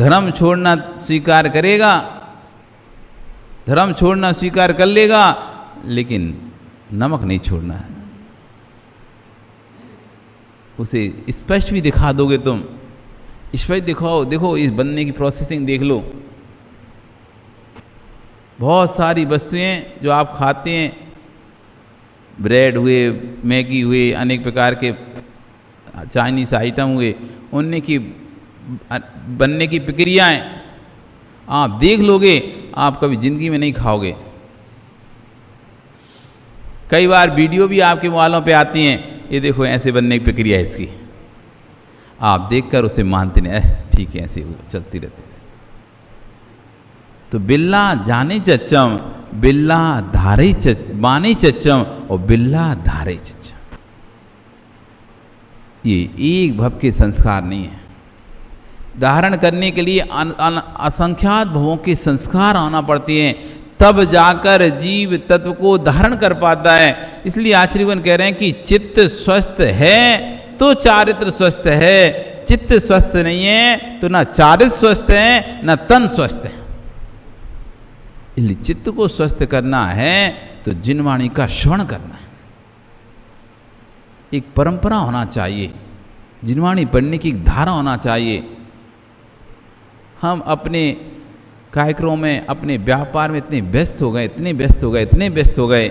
धर्म छोड़ना स्वीकार करेगा, धर्म छोड़ना स्वीकार कर लेगा, लेकिन नमक नहीं छोड़ना है। उसे स्पष्ट भी दिखा दोगे तुम, स्पष्ट दिखाओ, देखो इस बनने की प्रोसेसिंग देख लो। बहुत सारी वस्तुएं जो आप खाते हैं, ब्रेड हुए, मैगी हुए, अनेक प्रकार के चाइनीज आइटम हुए, उनने की बनने की प्रक्रियाएं आप देख लोगे, आप कभी जिंदगी में नहीं खाओगे। कई बार वीडियो भी आपके मोबाइलों पे आती हैं, ये देखो ऐसे बनने की प्रक्रिया है इसकी, आप देखकर उसे मानते नहीं, ठीक है ऐसे चलती रहती है। तो बिल्ला जाने चच्चम, बिल्ला धारे बाने चच्चम, और बिल्ला धारे चच्चम, ये एक भव के संस्कार नहीं है। धारण करने के लिए असंख्यात भवों के संस्कार आना पड़ते हैं, तब जाकर जीव तत्व को धारण कर पाता है। इसलिए आचार्यगण कह रहे हैं कि चित्त स्वस्थ है तो चारित्र स्वस्थ है, चित्त स्वस्थ नहीं है तो ना चारित्र स्वस्थ है ना तन स्वस्थ है। इसलिए चित्त को स्वस्थ करना है तो जिनवाणी का श्रवण करना है। एक परंपरा होना चाहिए, जिनवाणी पढ़ने की एक धारा होना चाहिए। हम अपने कार्यक्रमों में, अपने व्यापार में इतने व्यस्त हो गए, इतने व्यस्त हो गए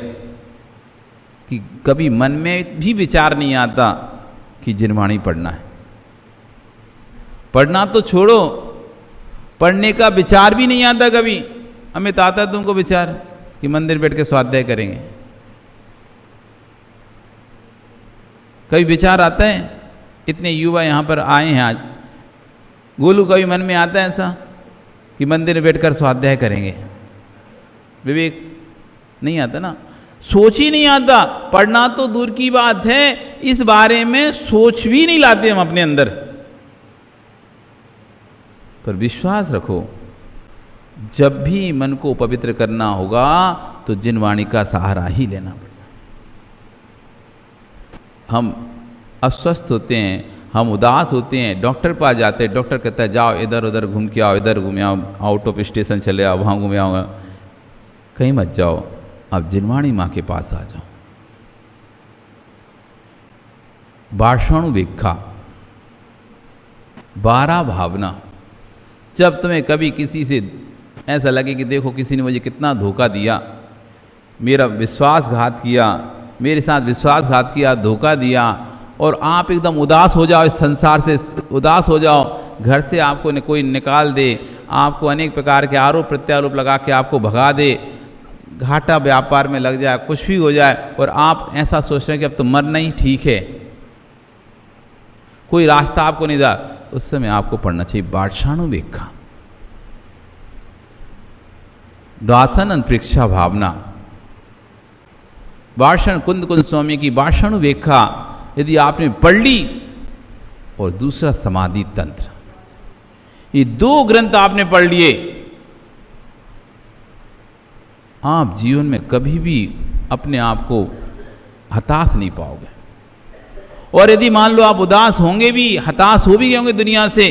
कि कभी मन में भी विचार नहीं आता कि जिनवाणी पढ़ना है। पढ़ना तो छोड़ो, पढ़ने का विचार भी नहीं आता कभी। अमित आता तुमको विचार कि मंदिर बैठ के स्वाध्याय करेंगे? कभी विचार आता है? इतने युवा यहाँ पर आए हैं आज, गोलू कभी मन में आता है ऐसा कि मंदिर में बैठकर स्वाध्याय करेंगे? विवेक नहीं आता ना, सोच ही नहीं आता। पढ़ना तो दूर की बात है, इस बारे में सोच भी नहीं लाते हम अपने अंदर। पर विश्वास रखो, जब भी मन को पवित्र करना होगा तो जिनवाणी का सहारा ही लेना पड़ेगा। हम अस्वस्थ होते हैं, हम उदास होते हैं, डॉक्टर पास जाते हैं, डॉक्टर कहता है जाओ इधर उधर घूम के आओ, इधर घूम आओ, आउट ऑफ स्टेशन चले आओ, वहाँ घूम आओ, कहीं मत जाओ, अब जिनवाणी माँ के पास आ जाओ। बाषाणु वेक्षा, 12 भावना। जब तुम्हें कभी किसी से ऐसा लगे कि देखो किसी ने मुझे कितना धोखा दिया, मेरा विश्वासघात किया, मेरे साथ विश्वासघात किया, धोखा दिया, और आप एकदम उदास हो जाओ, इस संसार से उदास हो जाओ, घर से आपको कोई निकाल दे, आपको अनेक प्रकार के आरोप प्रत्यारोप लगा के आपको भगा दे, घाटा व्यापार में लग जाए, कुछ भी हो जाए, और आप ऐसा सोच रहे हैं कि अब तो मरना ही ठीक है, कोई रास्ता आपको नहीं जा, उस समय आपको पढ़ना चाहिए बाषाणु वेक्षा। दासन अंतरिक्षा भावना, भाषण कुंद स्वामी की बाषाणु वेक्षा यदि आपने पढ़ ली, और दूसरा समाधि तंत्र, ये 2 ग्रंथ आपने पढ़ लिए, आप जीवन में कभी भी अपने आप को हताश नहीं पाओगे। और यदि मान लो आप उदास होंगे भी, हताश हो भी गए होंगे दुनिया से,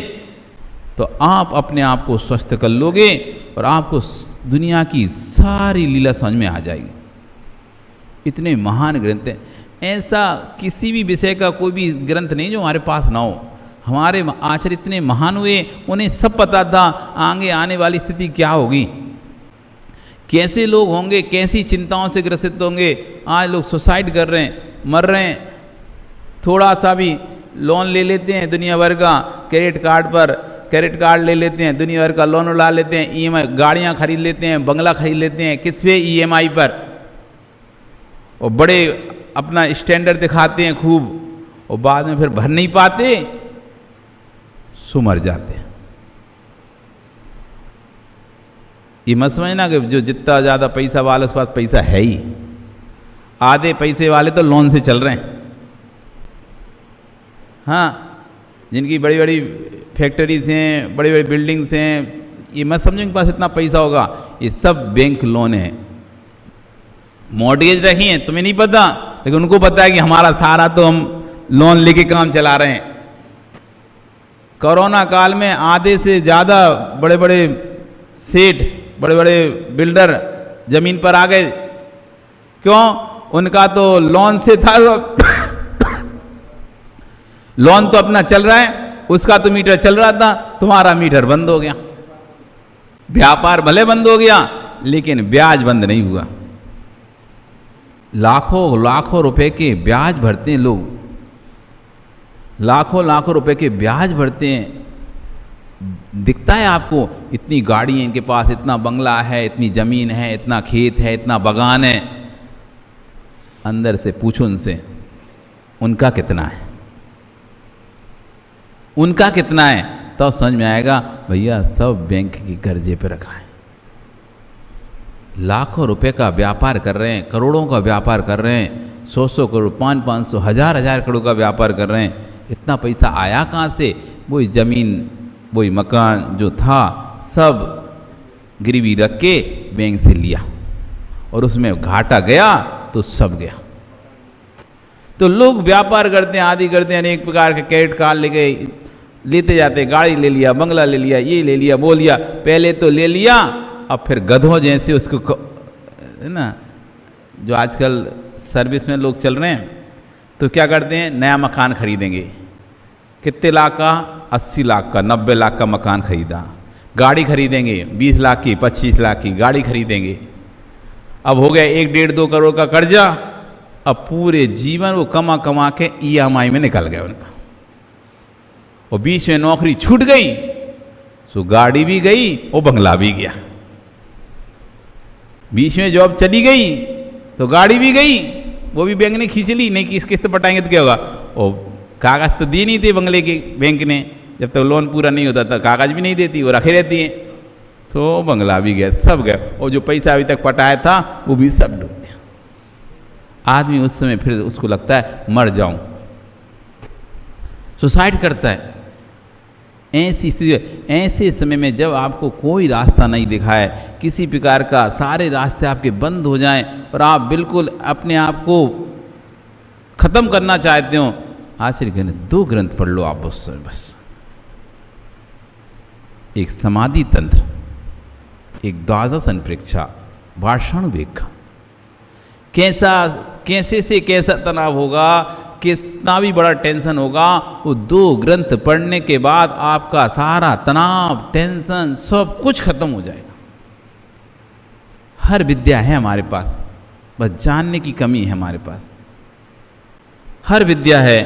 तो आप अपने आप को स्वस्थ कर लोगे और आपको दुनिया की सारी लीला समझ में आ जाएगी। इतने महान ग्रंथ हैं, ऐसा किसी भी विषय का कोई भी ग्रंथ नहीं जो हमारे पास ना हो। हमारे आचार्य इतने महान हुए, उन्हें सब पता था आगे आने वाली स्थिति क्या होगी, कैसे लोग होंगे, कैसी चिंताओं से ग्रसित होंगे। आज लोग सुसाइड कर रहे हैं, मर रहे हैं, थोड़ा सा भी लोन ले लेते हैं दुनिया भर का, क्रेडिट कार्ड पर क्रेडिट कार्ड ले लेते हैं, दुनिया भर का लोन उड़ा लेते हैं, ईएमआई गाड़ियाँ खरीद लेते हैं, बंगला खरीद लेते हैं, किस पे? ईएमआई पर, और बड़े अपना स्टैंडर्ड दिखाते हैं खूब, और बाद में फिर भर नहीं पाते, सो मर जाते हैं। ये मत समझना कि जो जितना ज़्यादा पैसा वाला उसके पास पैसा है ही, आधे पैसे वाले तो लोन से चल रहे हैं। हाँ, जिनकी बड़ी बड़ी फैक्ट्रीज हैं, बड़ी बड़ी बिल्डिंग्स हैं, ये मत समझो इनके पास इतना पैसा होगा, ये सब बैंक लोन है, मॉर्गेज रखी हैं, तुम्हें नहीं पता, लेकिन उनको पता है कि हमारा सारा तो हम लोन लेके काम चला रहे हैं। कोरोना काल में आधे से ज़्यादा बड़े बड़े सेठ, बड़े बड़े बिल्डर जमीन पर आ गए। क्यों? उनका तो लोन से था, लोन तो अपना चल रहा है, उसका तो मीटर चल रहा था, तुम्हारा मीटर बंद हो गया। व्यापार भले बंद हो गया लेकिन ब्याज बंद नहीं हुआ। लाखों लाखों रुपए के ब्याज भरते हैं लोग, लाखों लाखों रुपए के ब्याज भरते हैं। दिखता है आपको, इतनी गाड़ी है इनके पास, इतना बंगला है, इतनी ज़मीन है, इतना खेत है, इतना बागान है। अंदर से पूछो उनसे, उनका कितना है, उनका कितना है, तो समझ में आएगा भैया सब बैंक के कर्जे पे रखा है। लाखों रुपए का व्यापार कर रहे हैं, करोड़ों का व्यापार कर रहे हैं, 100 करोड़, 500, 1000 करोड़ का व्यापार कर रहे हैं। इतना पैसा आया कहाँ से? वही ज़मीन, वही मकान जो था सब गिरवी रख के बैंक से लिया, और उसमें घाटा गया तो सब गया। तो लोग व्यापार करते हैं, आदि करते हैं, अनेक प्रकार के क्रेडिट कार्ड लेते जाते, गाड़ी ले लिया, बंगला ले लिया, ये ले लिया, वो लिया। पहले तो ले लिया, अब फिर गधों जैसे उसको, है ना, जो आजकल सर्विस में लोग चल रहे हैं, तो क्या करते हैं, नया मकान खरीदेंगे। कितने लाख का? 80 लाख का, 90 लाख का मकान खरीदा। गाड़ी खरीदेंगे 20 लाख की, 25 लाख की गाड़ी खरीदेंगे। अब हो गया 1-1.5-2 करोड़ का कर्जा। अब पूरे जीवन वो कमा कमा के EMI में निकल गया उनका, और बीच में नौकरी छूट गई तो गाड़ी भी गई और बंगला भी गया। बीच में जॉब चली गई तो गाड़ी भी गई, वो भी बैंक ने खींच ली, नहीं कि किस्त पटाएंगे तो क्या होगा। और कागज तो दिए नहीं थे बंगले के, बैंक ने जब तक लोन पूरा नहीं होता था कागज भी नहीं देती, वो रखे रहती है। तो बंगला भी गया, सब गया, और जो पैसा अभी तक पटाया था वो भी सब डूब गया। आदमी उस समय फिर उसको लगता है मर जाऊं, सुसाइड करता है। ऐसी स्थिति, ऐसे समय में जब आपको कोई रास्ता नहीं दिखाए, किसी प्रकार का, सारे रास्ते आपके बंद हो जाएं और आप बिल्कुल अपने आप को खत्म करना चाहते हो, आचार्य कहते 2 ग्रंथ पढ़ लो आप उस समय बस। एक समाधि तंत्र, एक द्वादश अनुप्रेक्षा, भाषाणुवेग। कैसे से कैसा तनाव होगा, कितना भी बड़ा टेंशन होगा, वो 2 ग्रंथ पढ़ने के बाद आपका सारा तनाव, टेंशन सब कुछ खत्म हो जाएगा। हर विद्या है हमारे पास, बस जानने की कमी है हमारे पास। हर विद्या है।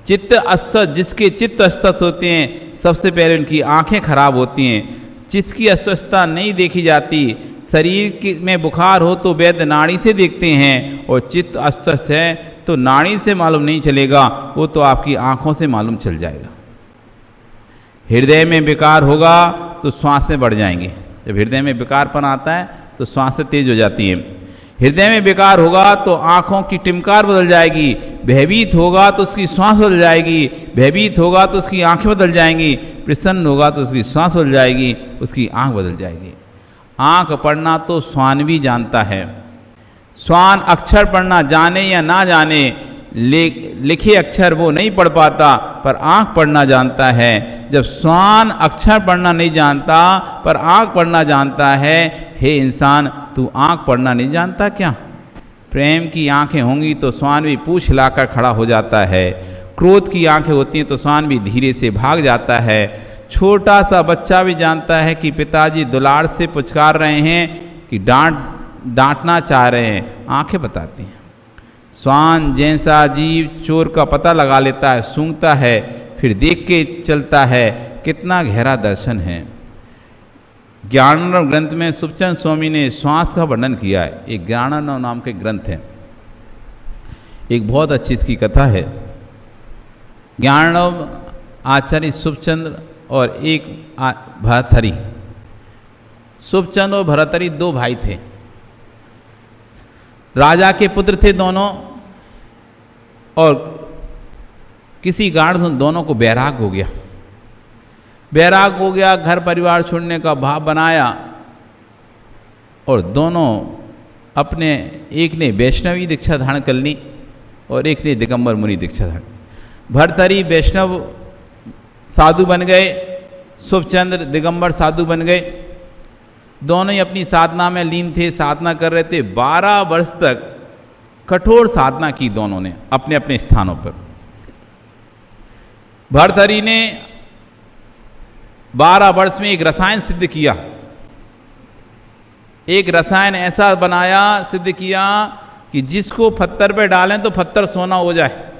चित्त अस्वस्थ, जिसके चित्त अस्वस्थ होते हैं, सबसे पहले उनकी आंखें खराब होती हैं। चित्त की अस्वस्थता नहीं देखी जाती। शरीर में बुखार हो तो वैद्य नाड़ी से देखते हैं, और चित्त अस्वस्थ है तो नाड़ी से मालूम नहीं चलेगा, वो तो आपकी आंखों से मालूम चल जाएगा। हृदय में विकार होगा तो श्वासें बढ़ जाएंगी। जब हृदय में विकारपन आता है तो श्वासें तेज हो जाती हैं। हृदय में विकार होगा तो आंखों की टिमकार बदल जाएगी। भयभीत होगा तो उसकी श्वास बदल जाएगी। भयभीत होगा तो उसकी आंखें बदल जाएंगी। प्रसन्न होगा तो उसकी श्वास बदल जाएगी, उसकी आंख बदल जाएगी। आंख पढ़ना तो श्वान भी जानता है। श्वान अक्षर पढ़ना जाने या ना जाने, लिखे अक्षर वो नहीं पढ़ पाता, पर आंख पढ़ना जानता है। जब श्वान अक्षर पढ़ना नहीं जानता पर आंख पढ़ना जानता है, हे इंसान तू आंख पढ़ना नहीं जानता क्या? प्रेम की आंखें होंगी तो श्वान भी पूंछ हिलाकर खड़ा हो जाता है। क्रोध की आंखें होती हैं तो श्वान भी धीरे से भाग जाता है। छोटा सा बच्चा भी जानता है कि पिताजी दुलार से पुचकार रहे हैं कि डांटना चाह रहे हैं, आंखें बताती हैं। श्वान जैसा जीव चोर का पता लगा लेता है, सूंघता है, फिर देख के चलता है। कितना गहरा दर्शन है। ज्ञानार्णव ग्रंथ में सुखचंद स्वामी ने श्वास का वर्णन किया है। एक ज्ञानार्णव नाम के ग्रंथ है, एक बहुत अच्छी इसकी कथा है। ज्ञानार्णव, आचार्य सुखचंद्र और एक भरतहरि। सुखचंद और भरतहरि 2 भाई थे, राजा के पुत्र थे दोनों, और किसी कारण दोनों को बैराग हो गया। बैराग हो गया, घर परिवार छोड़ने का भाव बनाया, और दोनों अपने, एक ने वैष्णवी दीक्षा धारण कर ली और एक ने दिगंबर मुनि दीक्षा धारण। भरतहरि वैष्णव साधु बन गए, शुभचंद्र दिगंबर साधु बन गए। दोनों ही अपनी साधना में लीन थे, साधना कर रहे थे। 12 वर्ष तक कठोर साधना की दोनों ने अपने अपने स्थानों पर। भर्तहरि ने 12 वर्ष में एक रसायन सिद्ध किया, एक रसायन ऐसा बनाया, सिद्ध किया कि जिसको पत्थर पे डालें तो पत्थर सोना हो जाए।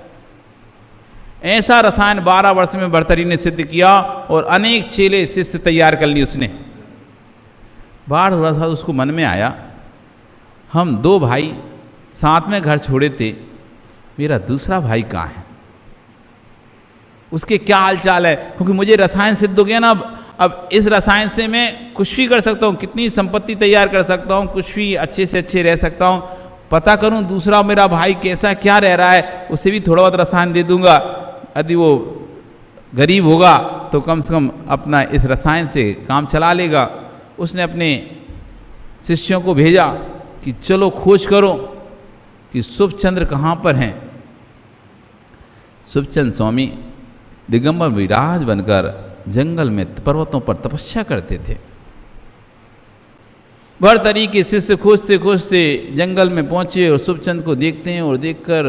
ऐसा रसायन 12 वर्ष में भर्तहरि ने सिद्ध किया और अनेक चेले शिष्य तैयार कर लिए उसने। 12 वर्ष बाद उसको मन में आया, हम 2 भाई साथ में घर छोड़े थे, मेरा दूसरा भाई कहाँ है, उसके क्या हाल चाल है। क्योंकि मुझे रसायन सिद्ध हो गया ना, अब इस रसायन से मैं कुछ भी कर सकता हूँ, कितनी संपत्ति तैयार कर सकता हूँ, कुछ भी अच्छे से अच्छे रह सकता हूँ। पता करूँ दूसरा मेरा भाई कैसा क्या रह रहा है, उसे भी थोड़ा बहुत रसायन दे दूंगा। यदि वो गरीब होगा तो कम से कम अपना इस रसायन से काम चला लेगा। उसने अपने शिष्यों को भेजा कि चलो खोज करो कि शुभचंद्र कहाँ पर हैं। शुभचंद्र स्वामी दिगंबर विराज बनकर जंगल में पर्वतों पर तपस्या करते थे। भर्तहरि के शिष्य खोजते खोजते जंगल में पहुंचे और शुभचंद्र को देखते हैं और देखकर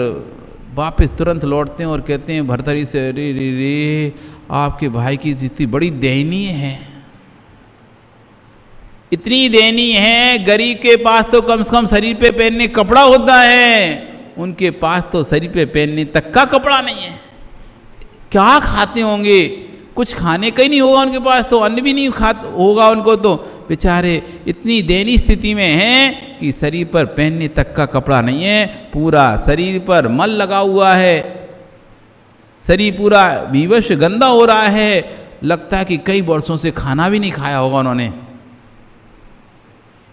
वापस तुरंत लौटते हैं और कहते हैं भर्तहरि से, अरे रे रे, आपके भाई की स्थिति बड़ी दयनीय है, इतनी दयनीय है, गरीब के पास तो कम से कम शरीर पे पहनने कपड़ा होता है, उनके पास तो शरीर पे पहनने तक का कपड़ा नहीं है। क्या खाते होंगे, कुछ खाने का ही नहीं होगा उनके पास, तो अन्न भी नहीं होगा उनको, तो बेचारे इतनी दयनीय स्थिति में हैं कि शरीर पर पहनने तक का कपड़ा नहीं है, पूरा शरीर पर मल लगा हुआ है, शरीर पूरा विवश गंदा हो रहा है, लगता है कि कई वर्षों से खाना भी नहीं खाया होगा उन्होंने।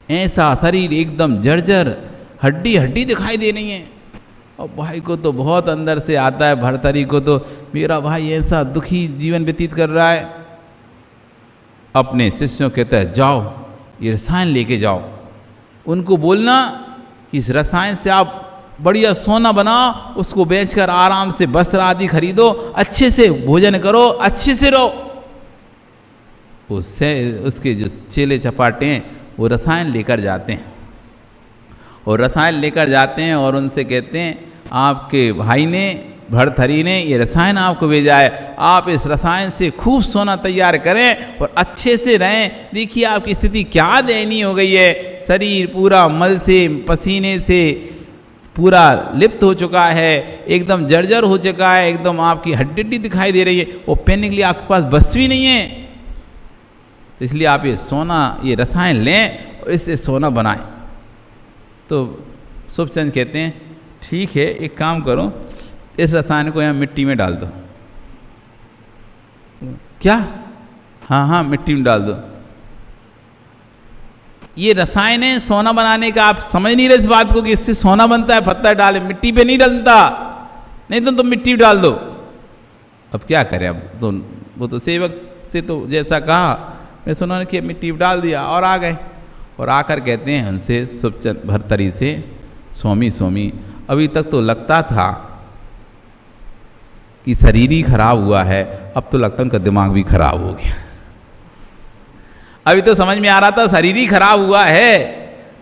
ऐसा शरीर एकदम जर्जर, हड्डी हड्डी दिखाई दे रही है। और भाई को तो बहुत अंदर से आता है, भर्तहरि को तो, मेरा भाई ऐसा दुखी जीवन व्यतीत कर रहा है। अपने शिष्यों के तहत जाओ, ये रसायन लेके जाओ, उनको बोलना कि इस रसायन से आप बढ़िया सोना बनाओ, उसको बेचकर आराम से वस्त्र आदि खरीदो, अच्छे से भोजन करो, अच्छे से रहो। उसके जो चेले चपाटे हैं वो रसायन लेकर जाते हैं, और रसायन लेकर जाते हैं और उनसे कहते हैं, आपके भाई ने, भर्तहरि ने ये रसायन आपको भेजा है, आप इस रसायन से खूब सोना तैयार करें और अच्छे से रहें। देखिए आपकी स्थिति क्या दयनीय हो गई है, शरीर पूरा मल से, पसीने से पूरा लिप्त हो चुका है, एकदम जर्जर हो चुका है, एकदम आपकी हड्डी हड्डी दिखाई दे रही है, वो पहनने के लिए आपके पास वस्त्र भी नहीं है। तो इसलिए आप ये सोना, ये रसायन लें और इससे सोना बनाएं। तो शुभचंद्र कहते हैं, ठीक है, एक काम करो, इस रसायन को यहाँ मिट्टी में डाल दो। क्या? हाँ हाँ, मिट्टी में डाल दो। ये रसायन है सोना बनाने का, आप समझ नहीं रहे इस बात को कि इससे सोना बनता है, पत्थर डाले, मिट्टी पे नहीं डलता, नहीं तो तुम मिट्टी डाल दो। अब क्या करें, अब तो वो तो सेवक से तो जैसा कहा मैं सुना कि मिट्टी डाल दिया और आ गए। और आकर कहते हैं उनसे शुभचंद्र भर्तहरि से, स्वामी स्वामी, अभी तक तो लगता था कि शरीर ही खराब हुआ है, अब तो लगता है उनका दिमाग भी खराब हो गया। अभी तो समझ में आ रहा था शरीर ही खराब हुआ है,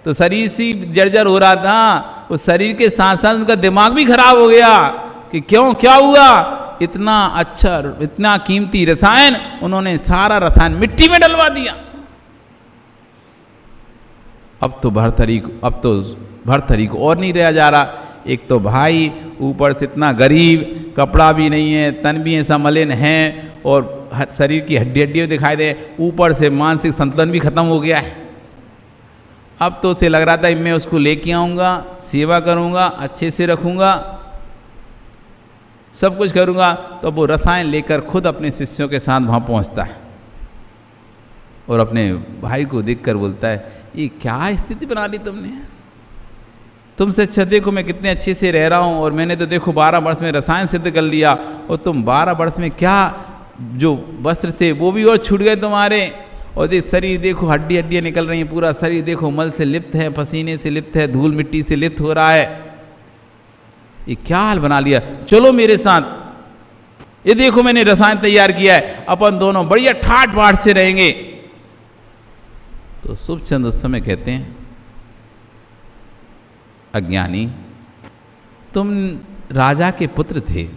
तो शरीर से जर्जर हो रहा था, उस शरीर के साथ साथ उनका दिमाग भी खराब हो गया कि क्यों, क्या हुआ, इतना अच्छा, इतना कीमती रसायन, उन्होंने सारा रसायन मिट्टी में डलवा दिया। अब तो भर्तहरि को और नहीं रहा जा रहा। एक तो भाई, ऊपर से इतना गरीब, कपड़ा भी नहीं है, तन भी ऐसा मलिन है, और शरीर की हड्डी हड्डी दिखाई दे, ऊपर से मानसिक संतुलन भी खत्म हो गया है। अब तो उसे लग रहा था मैं उसको लेके आऊँगा, सेवा करूँगा, अच्छे से रखूँगा, सब कुछ करूँगा। तो वो रसायन लेकर खुद अपने शिष्यों के साथ वहाँ पहुँचता है और अपने भाई को देखकर बोलता है, ये क्या स्थिति बना ली तुमने, तुमसे अच्छा देखो मैं कितने अच्छे से रह रहा हूँ, और मैंने तो देखो 12 वर्ष में रसायन सिद्ध कर लिया, और तुम 12 वर्ष में क्या जो वस्त्र थे वो भी और छूट गए तुम्हारे, और देख शरीर देखो, हड्डी हड्डियाँ निकल रही हैं, पूरा शरीर देखो मल से लिप्त है, पसीने से लिप्त है, धूल मिट्टी से लिप्त हो रहा है, ये क्या हाल बना लिया, चलो मेरे साथ। ये देखो मैंने रसायन तैयार किया है, अपन दोनों बढ़िया ठाट बाट से रहेंगे। तो शुभचंद उस समय कहते हैं, अज्ञानी, तुम राजा के पुत्र थे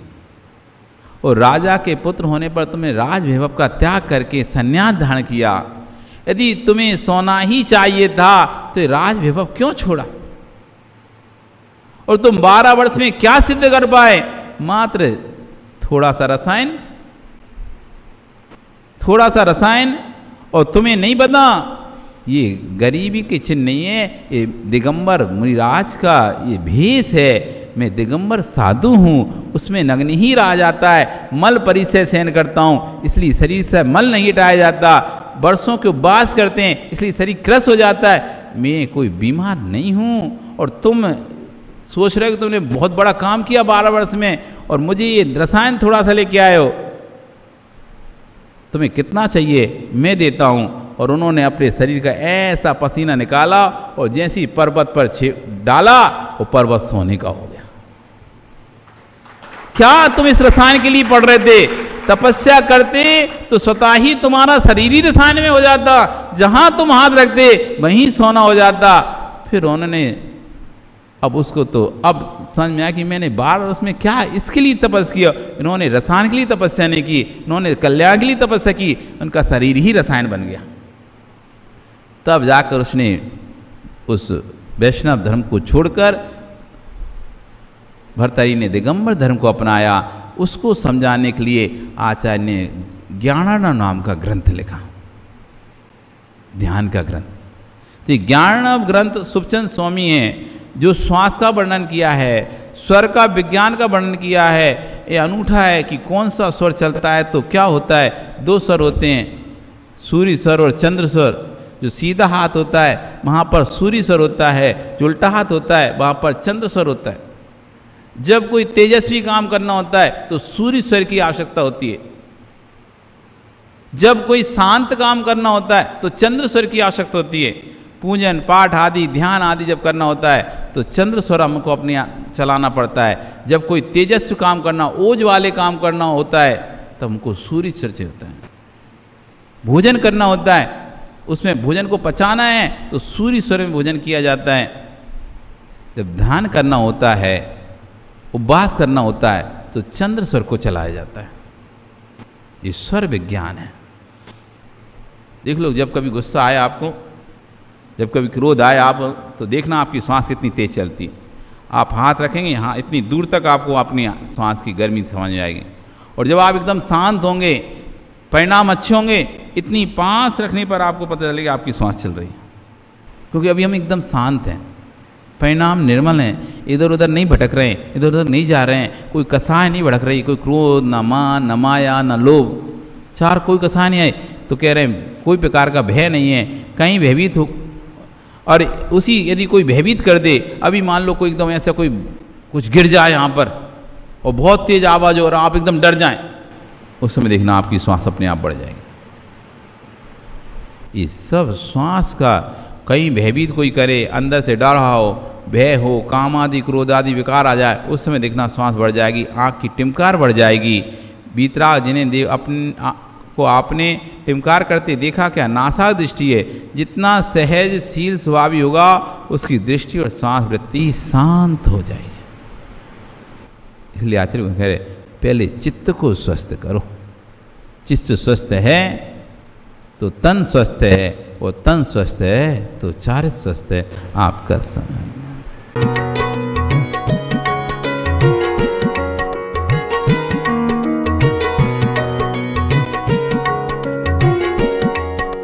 और राजा के पुत्र होने पर तुमने राज वैभव का त्याग करके संन्यास धारण किया। यदि तुम्हें सोना ही चाहिए था तो राज वैभव क्यों छोड़ा? और तुम 12 वर्ष में क्या सिद्ध कर पाए? मात्र थोड़ा सा रसायन। और तुम्हें नहीं पता ये गरीबी के चिन्ह नहीं है, ये दिगंबर मुनिराज का ये भेष है। मैं दिगंबर साधु हूँ, उसमें नग्न ही रहा जाता है, मल परिचय सहन करता हूँ, इसलिए शरीर से मल नहीं हटाया जाता। वर्षों के उपवास करते हैं, इसलिए शरीर क्रस हो जाता है। मैं कोई बीमार नहीं हूँ। और तुम सोच रहे हो कि तुमने बहुत बड़ा काम किया 12 वर्ष में और मुझे ये रसायन थोड़ा सा लेके आए हो। तुम्हें कितना चाहिए मैं देता हूँ। और उन्होंने अपने शरीर का ऐसा पसीना निकाला और जैसे ही पर्वत पर डाला वो पर्वत सोने का हो गया। क्या तुम इस रसायन के लिए पढ़ रहे थे? तपस्या करते तो स्वतः ही तुम्हारा शरीर ही रसायन में हो जाता, जहां तुम हाथ रखते वहीं सोना हो जाता। फिर उन्होंने अब उसको तो अब समझ में आया कि मैंने 12 वर्ष में क्या इसके लिए तपस्या किया। इन्होंने रसायन के लिए तपस्या नहीं की, इन्होंने कल्याण के लिए तपस्या की, उनका शरीर ही रसायन बन गया। तब जाकर उसने उस वैष्णव धर्म को छोड़कर भर्तृहरि ने दिगंबर धर्म को अपनाया। उसको समझाने के लिए आचार्य ने ज्ञानार्णव नाम का ग्रंथ लिखा, ध्यान का ग्रंथ। तो ज्ञानार्णव ग्रंथ शुभचंद स्वामी हैं जो श्वास का वर्णन किया है, स्वर का विज्ञान का वर्णन किया है। ये अनूठा है कि कौन सा स्वर चलता है तो क्या होता है। 2 स्वर होते हैं, सूर्य स्वर और चंद्र स्वर। जो सीधा हाथ होता है वहाँ पर सूर्य स्वर होता है, जो उल्टा हाथ होता है वहाँ पर चंद्र स्वर होता है। जब कोई तेजस्वी काम करना होता है तो सूर्य स्वर की आवश्यकता होती है। जब कोई शांत काम करना होता है तो चंद्र स्वर की आवश्यकता होती है। पूजन पाठ आदि ध्यान आदि जब करना होता है तो चंद्र स्वर हमको अपने चलाना पड़ता है। जब कोई तेजस्वी काम करना, ओज वाले काम करना होता है तब हमको सूर्य स्वर चाहिए होता है। भोजन करना होता है, उसमें भोजन को पचाना है तो सूर्य स्वर में भोजन किया जाता है। जब ध्यान करना होता है, उपवास करना होता है तो चंद्र स्वर को चलाया जाता है। ये स्वर विज्ञान है। देख लो, जब कभी गुस्सा आए आपको, जब कभी क्रोध आए आप, तो देखना आपकी सांस कितनी तेज चलती है। आप हाथ रखेंगे यहाँ, इतनी दूर तक आपको अपनी सांस की गर्मी समझ में आएगी। और जब आप एकदम शांत होंगे, परिणाम अच्छे होंगे, इतनी पास रखने पर आपको पता चलेगा आपकी सांस चल रही है। क्योंकि अभी हम एकदम शांत हैं, परिणाम निर्मल हैं, इधर उधर नहीं भटक रहे हैं, इधर उधर नहीं जा रहे हैं, कोई कसाय नहीं भटक रही, कोई क्रोध, न मान, न माया, न लोभ, 4 कोई कसाय नहीं आए। तो कह रहे हैं कोई प्रकार का भय नहीं है, कहीं भयभीत हो। और उसी यदि कोई भयभीत कर दे, अभी मान लो कोई एकदम ऐसा कोई कुछ गिर जाए यहाँ पर और बहुत तेज आवाज़ हो और आप एकदम डर जाएं, उस समय देखना आपकी श्वास अपने आप बढ़ जाएगी। ये सब श्वास का, कहीं भयभीत कोई करे, अंदर से डर रहा हो, भय हो, काम आदि क्रोध आदि विकार आ जाए, उस समय देखना श्वास बढ़ जाएगी, आँख की टिमकार बढ़ जाएगी। बीतराग जिन्हें देव अपने को आपने टिमकार करते देखा क्या? नासा दृष्टि है। जितना सहजशील स्वभावी होगा उसकी दृष्टि और श्वास वृत्ति शांत हो जाएगी। इसलिए आचार्य कह रहे पहले चित्त को स्वस्थ करो। चित्त स्वस्थ है तो तन स्वस्थ है, और तन स्वस्थ है तो चारित्र स्वस्थ है। आपका समय